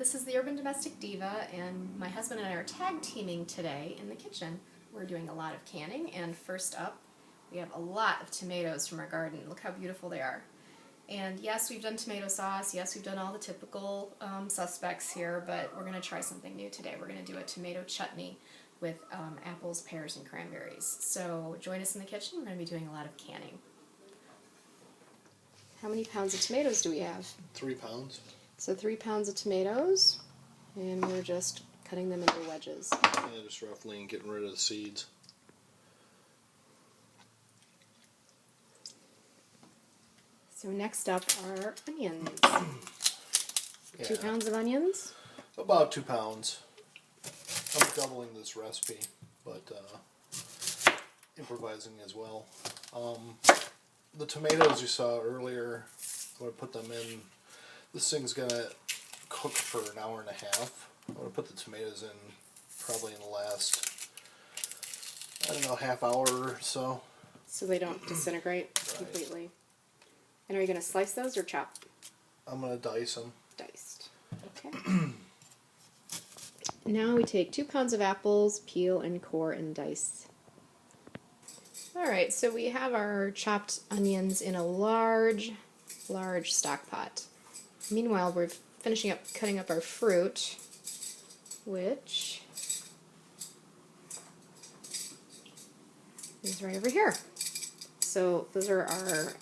this is the Urban Domestic Diva, and my husband and I are tag teaming today in the kitchen. We're doing a lot of canning, and first up, we have a lot of tomatoes from our garden. Look how beautiful they are. And yes, we've done tomato sauce, yes, we've done all the typical suspects here, but we're going to try something new today. We're going to do a tomato chutney with apples, pears, and cranberries. So join us in the kitchen. We're going to be doing a lot of canning. How many pounds of tomatoes do we have? 3 pounds. So 3 pounds of tomatoes, and we're just cutting them into wedges. Yeah, just roughly and getting rid of the seeds. So next up are onions. Yeah. 2 pounds of onions? About 2 pounds. I'm doubling this recipe, but improvising as well. The tomatoes you saw earlier, I'm going to put them in. This thing's going to cook for an hour and a half. I'm going to put the tomatoes in probably in the last, I don't know, half hour or so. So they don't disintegrate completely. And are you going to slice those or chop? I'm going to dice them. Diced. Okay. Now we take 2 pounds of apples, peel and core and dice. Alright, so we have our chopped onions in a large stock pot. Meanwhile, we're finishing up cutting up our fruit, which is right over here. So those are our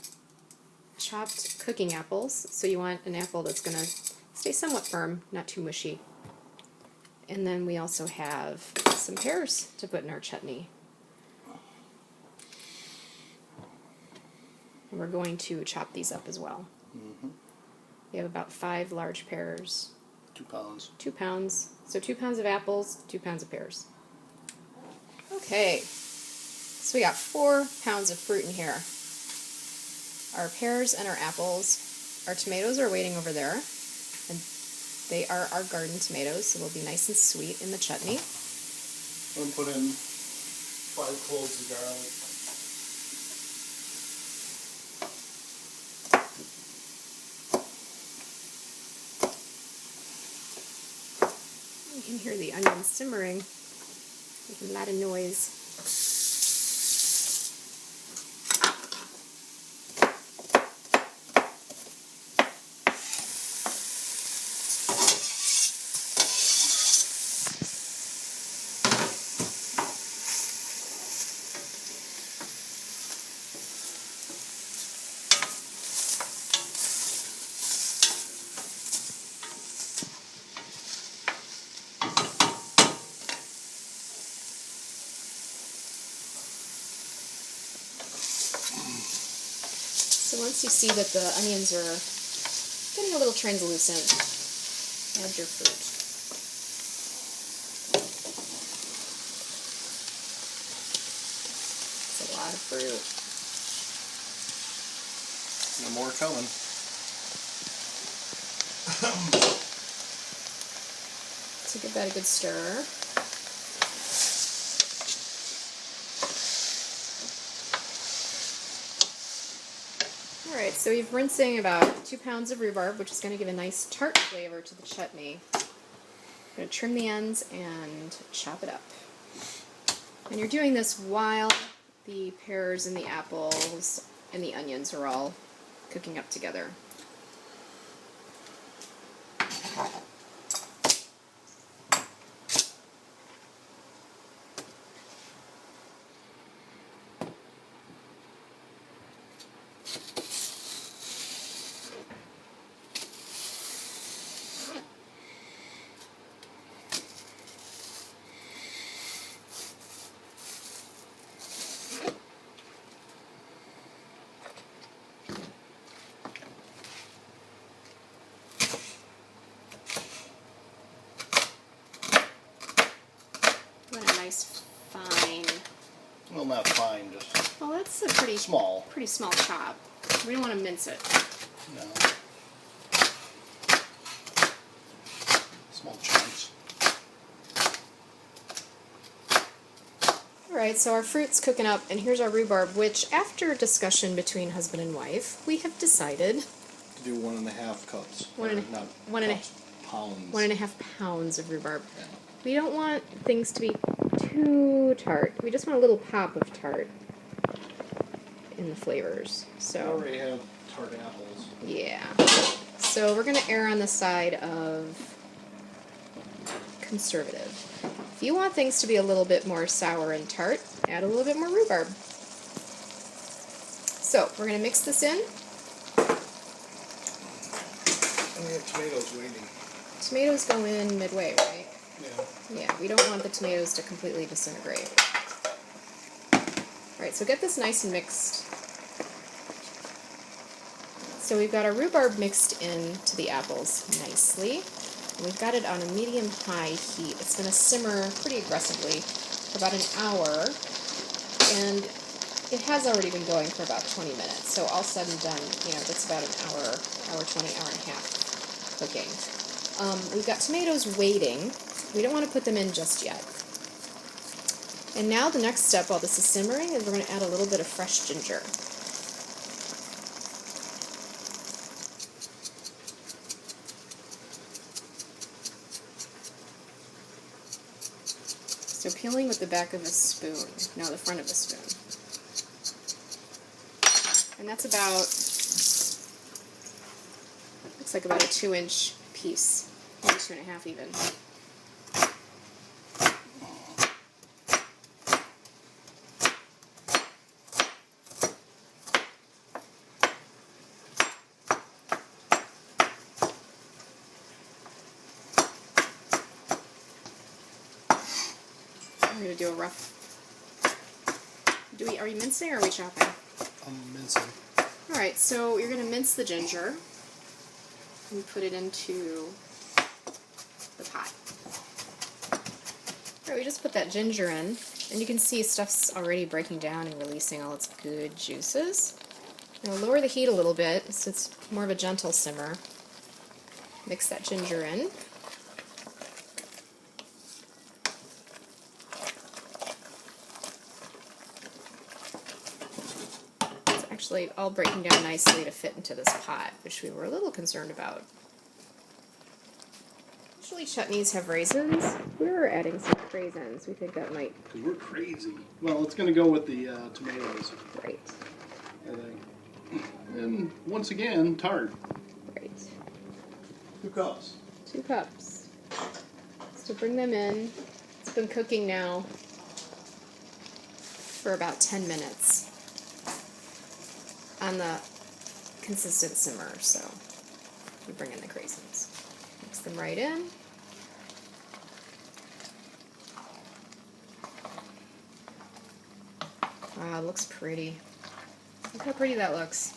chopped cooking apples. So you want an apple that's going to stay somewhat firm, not too mushy. And then we also have some pears to put in our chutney. And we're going to chop these up as well. Mm-hmm. We have about 5 large pears. 2 pounds. 2 pounds. So 2 pounds of apples, 2 pounds of pears. Okay. So we got 4 pounds of fruit in here. Our pears and our apples. Our tomatoes are waiting over there. And they are our garden tomatoes, so they'll be nice and sweet in the chutney. I'm going to put in 5 cloves of garlic. You can hear the onions simmering, making a lot of noise. So once you see that the onions are getting a little translucent, add your fruit. It's a lot of fruit. No more coming. So give that a good stir. Alright, so we're rinsing about 2 pounds of rhubarb, which is going to give a nice tart flavor to the chutney. I'm going to trim the ends and chop it up. And you're doing this while the pears and the apples and the onions are all cooking up together. Nice fine. Well, not fine, just Well, that's a pretty small. Pretty small chop. We don't want to mince it. No. Small chunks. Alright, so our fruit's cooking up, and here's our rhubarb, which, after discussion between husband and wife, we have decided To do 1.5 cups. One and a- Not one and a- cups, pounds. 1.5 pounds of rhubarb. Yeah. We don't want things to be too tart. We just want a little pop of tart in the flavors. So I already have tart apples. yeah. So we're going to err on the side of conservative. If you want things to be a little bit more sour and tart, add a little bit more rhubarb. So we're going to mix this in. And we have tomatoes waiting. Tomatoes go in midway, right? Yeah. Yeah, we don't want the tomatoes to completely disintegrate. Alright, so get this nice and mixed. So we've got our rhubarb mixed into the apples nicely. And we've got it on a medium-high heat. It's going to simmer pretty aggressively for about an hour. And it has already been going for about 20 minutes. So all said and done, that's about an hour 20, hour and a half cooking. We've got tomatoes waiting. We don't want to put them in just yet. And now the next step while this is simmering is we're going to add a little bit of fresh ginger. So peeling with the back of a spoon, no, the front of a spoon. And that's about, looks like about a 2-inch piece, maybe 2.5 even. We're going to do a rough... Are we mincing or are we chopping? I'm mincing. Alright, so you're going to mince the ginger and put it into the pot. Alright, we just put that ginger in, and you can see stuff's already breaking down and releasing all its good juices. Now lower the heat a little bit so it's more of a gentle simmer. Mix that ginger in. Actually all breaking down nicely to fit into this pot, which we were a little concerned about. Usually chutneys have raisins. We're adding some raisins. We think that might... Because we're crazy. Well, it's going to go with the tomatoes. Right. I think. And once again, tart. Right. 2 cups. 2 cups. So bring them in. It's been cooking now for about 10 minutes. On the consistent simmer, so we bring in the craisins. Mix them right in. Wow, it looks pretty. Look how pretty that looks.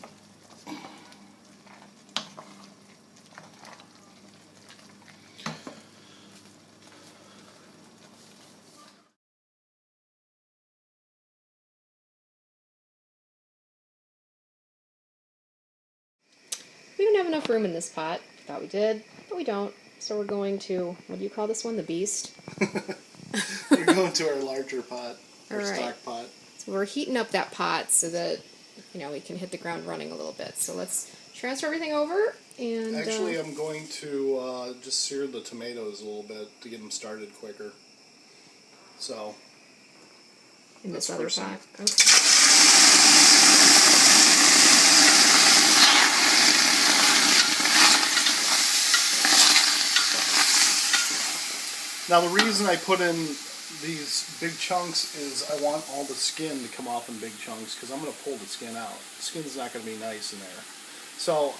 We don't have enough room in this pot. Thought we did, but we don't. So we're going to, what do you call this one? The beast? We're going to our larger pot, our All right. stock pot. So we're heating up that pot so that, we can hit the ground running a little bit. So let's transfer everything over and... Actually, I'm going to just sear the tomatoes a little bit to get them started quicker. So... in this that's other first pot. thing. Okay. Now the reason I put in these big chunks is I want all the skin to come off in big chunks because I'm going to pull the skin out. The skin's not going to be nice in there. So,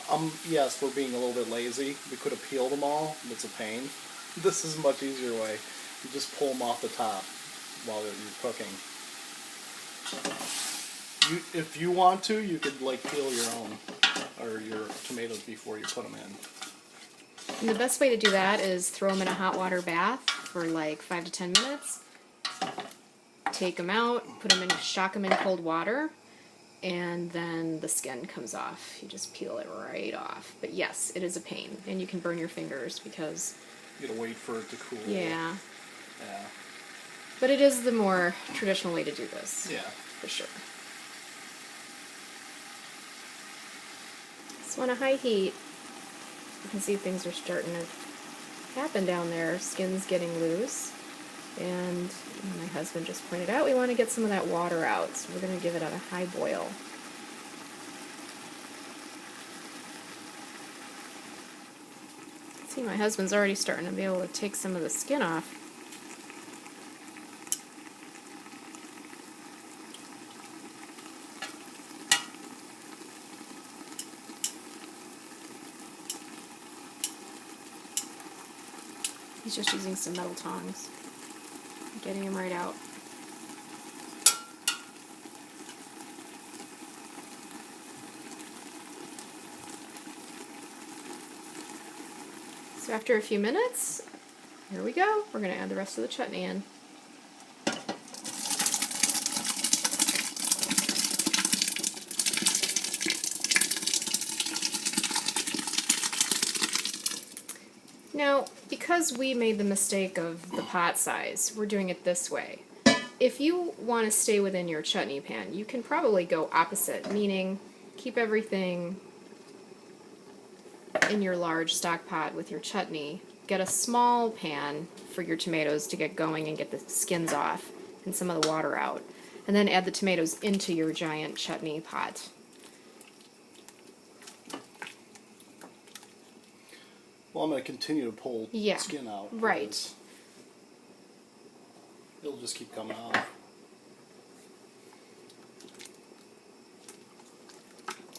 yes, we're being a little bit lazy. We could have peeled them all, but it's a pain. This is a much easier way. You just pull them off the top while you're cooking. If you want to, you could peel your own, or your tomatoes before you put them in. And the best way to do that is throw them in a hot water bath for 5 to 10 minutes. Take them out, shock them in cold water, and then the skin comes off. You just peel it right off. But yes, it is a pain, and you can burn your fingers because... you gotta wait for it to cool. Yeah. Yeah. But it is the more traditional way to do this. Yeah. For sure. So on a high heat, you can see things are starting to happen down there. Skin's getting loose. And my husband just pointed out we want to get some of that water out, so we're going to give it a high boil. See, my husband's already starting to be able to take some of the skin off. He's just using some metal tongs, getting him right out. So after a few minutes, here we go. We're going to add the rest of the chutney in. Now, because we made the mistake of the pot size, we're doing it this way. If you want to stay within your chutney pan, you can probably go opposite, meaning keep everything in your large stock pot with your chutney, get a small pan for your tomatoes to get going and get the skins off and some of the water out, and then add the tomatoes into your giant chutney pot. Well, I'm going to continue to pull skin out. Right. It'll just keep coming off.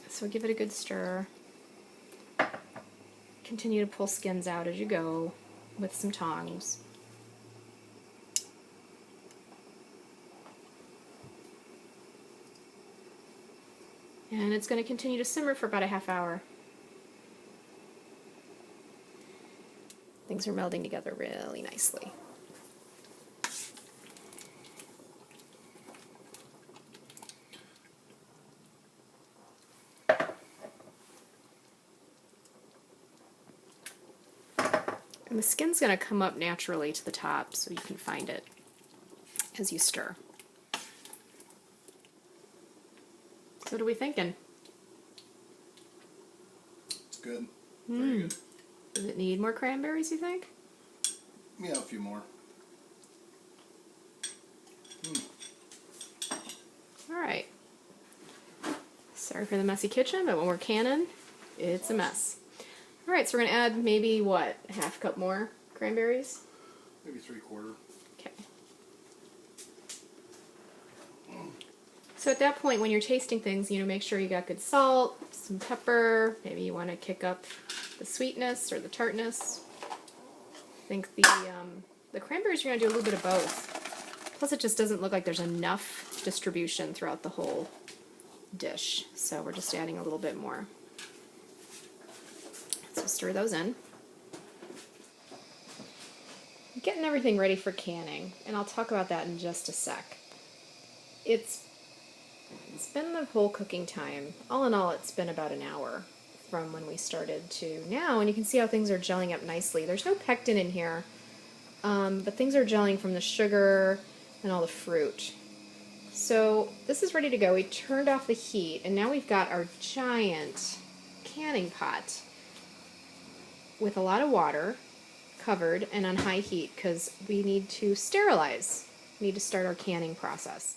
So give it a good stir. Continue to pull skins out as you go with some tongs. And it's going to continue to simmer for about a half hour. Things are melding together really nicely. And the skin's going to come up naturally to the top so you can find it as you stir. So what are we thinking? It's good. Very good. Does it need more cranberries, you think? Yeah, a few more. Alright. Sorry for the messy kitchen, but when we're canning, it's a mess. Alright, so we're going to add maybe, what, a half cup more cranberries? Maybe 3/4. Okay. So at that point, when you're tasting things, make sure you got good salt, some pepper, maybe you want to kick up the sweetness or the tartness. I think the cranberries are going to do a little bit of both. Plus it just doesn't look like there's enough distribution throughout the whole dish, so we're just adding a little bit more. So stir those in. Getting everything ready for canning, and I'll talk about that in just a sec. It's been the whole cooking time. All in all, it's been about an hour from when we started to now, and you can see how things are gelling up nicely. There's no pectin in here, but things are gelling from the sugar and all the fruit. So this is ready to go. We turned off the heat, and now we've got our giant canning pot with a lot of water covered and on high heat because we need to sterilize. We need to start our canning process.